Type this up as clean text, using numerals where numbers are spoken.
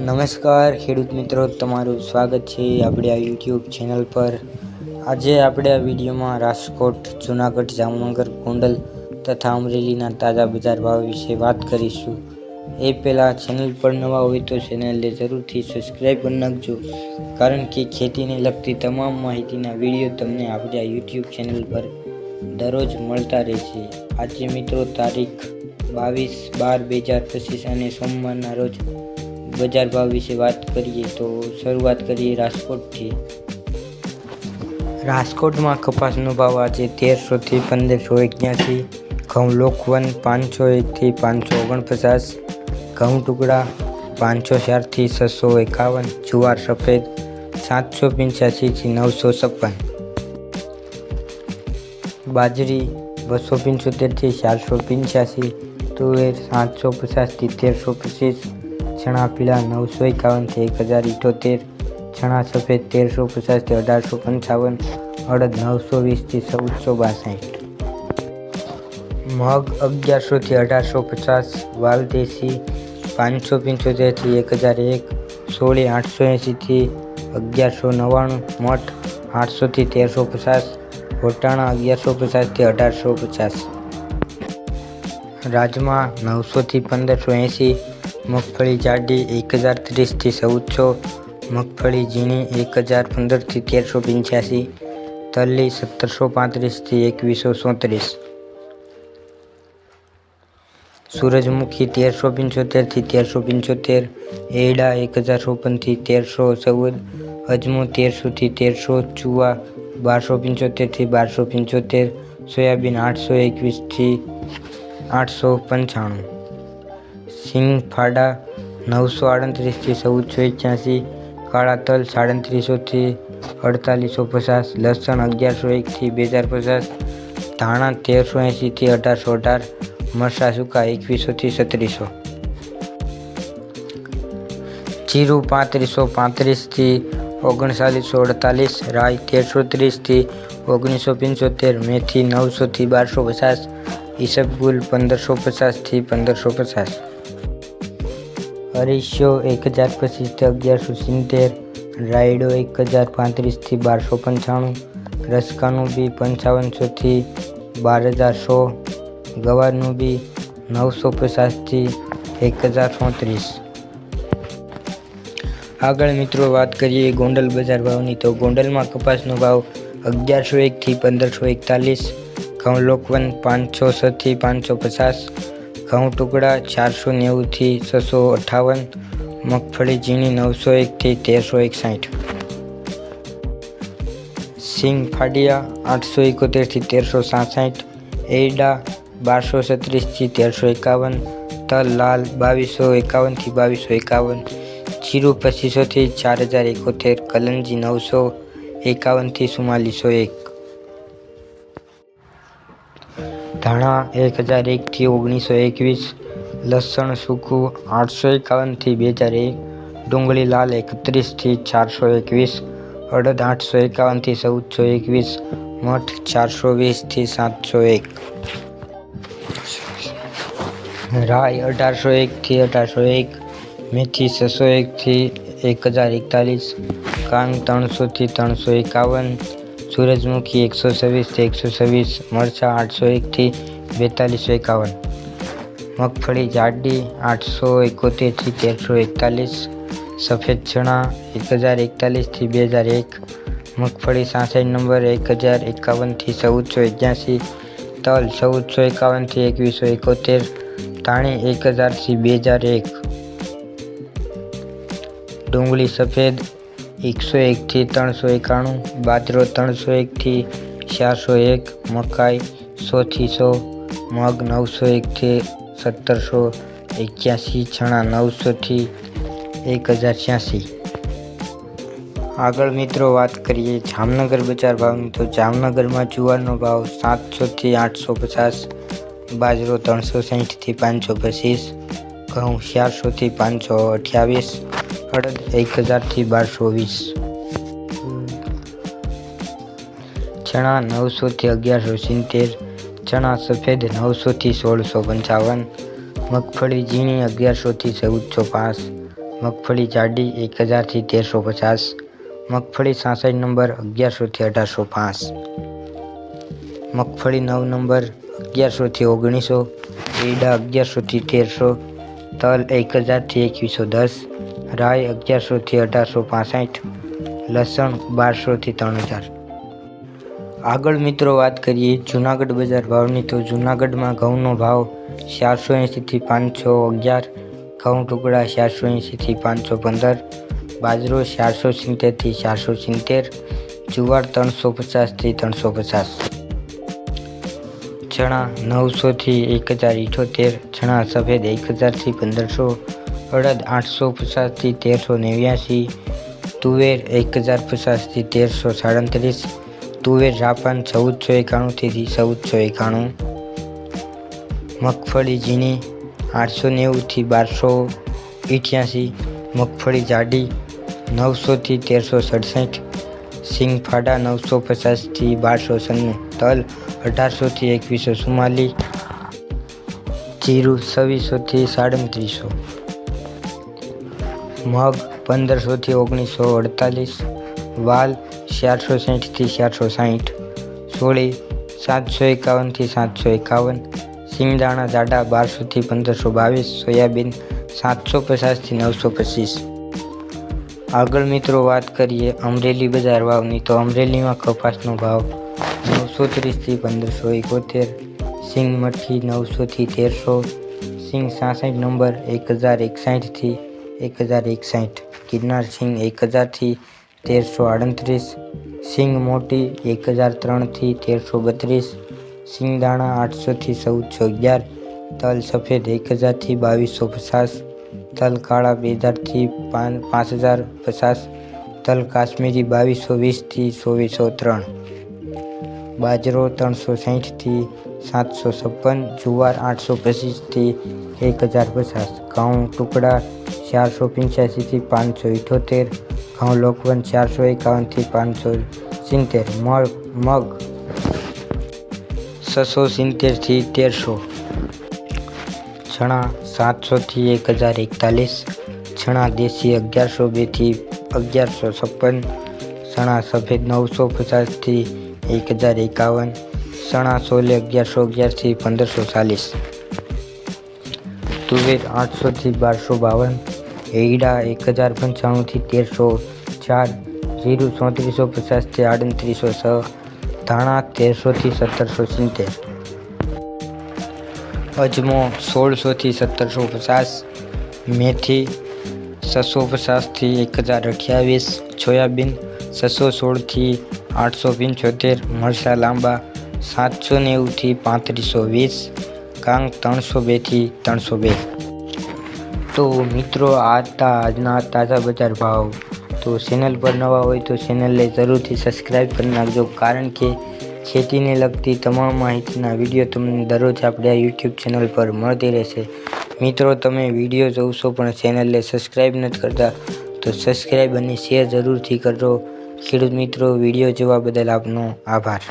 નમસ્કાર ખેડૂત મિત્રો, તમારું સ્વાગત છે આપણે આ યુટ્યુબ ચેનલ પર। આજે આપણે આ વિડીયોમાં રાજકોટ, જૂનાગઢ, જામનગર, ગોંડલ તથા અમરેલીના તાજા બજાર ભાવ વિશે વાત કરીશું। એ પહેલાં ચેનલ પર નવા હોય તો ચેનલને જરૂરથી સબસ્ક્રાઈબ કરી નાખજો, કારણ કે ખેતીને લગતી તમામ માહિતીના વિડીયો તમને આપણે આ યુટ્યુબ ચેનલ પર દરરોજ મળતા રહેશે। આજે મિત્રો તારીખ 22/12/2025 અને સોમવારના રોજ બજાર ભાવ વિશે વાત કરીએ તો શરૂઆત કરીએ રાજકોટથી। રાજકોટમાં કપાસનો ભાવ આજે 1300 થી 1581, ઘઉં લોકવન 501 થી 549, ઘઉં ટુકડા 504 થી 651, જુવાર સફેદ 785 થી 956, બાજરી 275 થી 485, તુવેર 750 થી 1325, ચણા પીળા 951 થી 1078, ચણા સફેદ 1350 થી 1855, અડદ 920 થી 1462, મગ 1100 થી 1850, વાલ દેશી 575 થી 1001, સોળી 880 થી 1199, મઠ 800 થી 1350, વટાણા 1150 થી 1850, રાજમા 900 થી 1580, મગફળી જાડી 1030 થી 1400, મગફળી ઝીણી 1015 થી 1385, તલી 1735 થી 2137, સૂરજમુખી 1375 થી 1375, એરડા 1054 થી 1314, અજમો 1300 થી 1300, ચુવા 1275 થી 1275, સોયાબીન 821 થી 895, સિંગ ફાડા 938 થી 1481, કાળા તલ 3700 થી 4850, લસણ 1101 થી 2050, ધાણા 1380 થી 1818, મરચાં સૂકા 2100 થી 3700, જીરું 3535 થી 3948, રાઈ 1330 થી 1975, મેથી 900 થી 1250, ઈસબગુલ 1550 થી 1550, અરીસો 1025 થી 1170, રાયડો 1035 થી 1295, રસકાનું બી 5500 થી 12100, ગવારનું બી 950 થી 1034। આગળ મિત્રો વાત કરીએ ગોંડલ બજાર ભાવની તો ગોંડલમાં કપાસનો ભાવ 1101 થી 1541, ઘઉં લોકવન 506 થી 550, ઘઉં ટુકડા 490 થી 658, મગફળી ઝીણી 901 થી 1361, સિંગ ફાડિયા 871 થી 1367, એરડા 1236 થી 1351, તલ લાલ 2251 થી 2251, જીરું 2500 થી 4071, કલંજી 951 થી 4401, ધાણા 1001 થી 1921, લસણ સૂકું 851 થી 2001, ડુંગળી લાલ 31 થી 421, અડદ 851 થી 1421, મઠ 420 થી 701, રાઈ 1801 થી 1801, મેથી 601 થી 1041, કાંગ 300 થી 351, સૂરજમુખી 126 થી 126, મરચાં 801 થી 4251, મગફળી જાડી 871 થી 1341, સફેદ ચણા 1041 થી 2001, મગફળી 66 નંબર 1051 થી 1481, તલ 1451 થી 2171, ધાણી 1000 થી 2001, ડુંગળી સફેદ 101 થી 391, બાજરો 301 થી 401, મકાઈ 100 થી 100, મગ 901 થી 1781, ચણા 900 થી 1086। આગળ મિત્રો વાત કરીએ જામનગર બજાર ભાવની તો જામનગરમાં જુવારનો ભાવ 700 થી 850, બાજરો 360 થી 525, ઘઉં 400 થી 528, અડદ 1000 થી 1220, ચણા 900 થી 1170, ચણા સફેદ 900 થી 1655, મગફળી ઝીણી 1100 થી 1405, મગફળી જાડી 1000 થી 1350, મગફળી 66 નંબર 1100 થી 1805, મગફળી 9 નંબર 1100 થી 1900, એરડા 1100 થી 1300, તલ 1000 થી 2110, રાઈ 1100 થી 1865, લસણ 1200 થી 3000। આગળ મિત્રો વાત કરીએ જૂનાગઢ બજાર ભાવની, તો જૂનાગઢમાં ઘઉંનો ભાવ 480 થી 511, ઘઉં ટુકડા 480 થી 515, બાજરો 470 થી 470, જુવાર 350 થી 350, ચણા 900 થી 1078, ચણા સફેદ 1000 થી 1500, અડદ 850 થી 1389, તુવેર 1050 થી 1337, તુવેર જાપાન 1491 થી 1491, મગફળી ઝીણી 890 થી 1288, મગફળી જાડી 900 થી 1367, સિંગફાડા 950 થી 1296, તલ 1800 થી 2144, જીરું 2600 થી 3700, મગ 1500 થી 1948, વાલ 460 થી 460, સોળી 751 થી 751, સિંગદાણા જાડા 1200 થી 1522, સોયાબીન 750 થી 925। આગળ મિત્રો વાત કરીએ અમરેલી બજાર ભાવની, તો અમરેલીમાં કપાસનો ભાવ 930 થી 1571, સિંગ મઠી 900 થી 1300, સિંગ 66 નંબર 1061 થી 1061, ગિરનાર સિંગ 1000 થી 1338, સિંગ મોટી 1003 થી 1332, સિંગદાણા 800 થી 1411, તલ સફેદ 1000 થી 2250, તલ કાળા 2000 થી 5050, તલ કાશ્મીરી 2220 થી 2403, બાજરો 360 થી 756, જુવાર 825 થી 1050, ઘઉં ટુકડા 485 થી 578, ઘઉં લોકવન 451 થી 570, મગ 670 થી 1300, ચણા 700 થી 1041, ચણા દેશી 1102 થી 1156, ચણા સફેદ 950 થી 1051, ચણા સોલે 1111 થી 1540, તુવેર 800 થી 1252, એરડા 1095 થી 1304, જીરું 3450 થી 3806, ધાણા 1300 થી 1770, અજમો 1600 થી 1750, મેથી 650 થી 1028, સોયાબીન 616 થી 875, મરચા લાંબા 790 થી 3520, કાંગ 302 થી 302। તો મિત્રો આ હતા આજના તાજા બજાર ભાવ। તો ચેનલ પર નવા હોય તો ચેનલને જરૂરથી સબસ્ક્રાઈબ કરી નાખજો, કારણ કે ખેતીને લગતી તમામ માહિતીના વિડીયો તમને દરરોજ આપણે આ યુટ્યુબ ચેનલ પર મળતી રહેશે। મિત્રો તમે વિડીયો જોશો પણ ચેનલને સબસ્ક્રાઈબ નથી કરતા તો સબસ્ક્રાઈબ અને શેર જરૂરથી કરજો। ખેડૂત મિત્રો વિડીયો જોવા બદલ આપનો આભાર।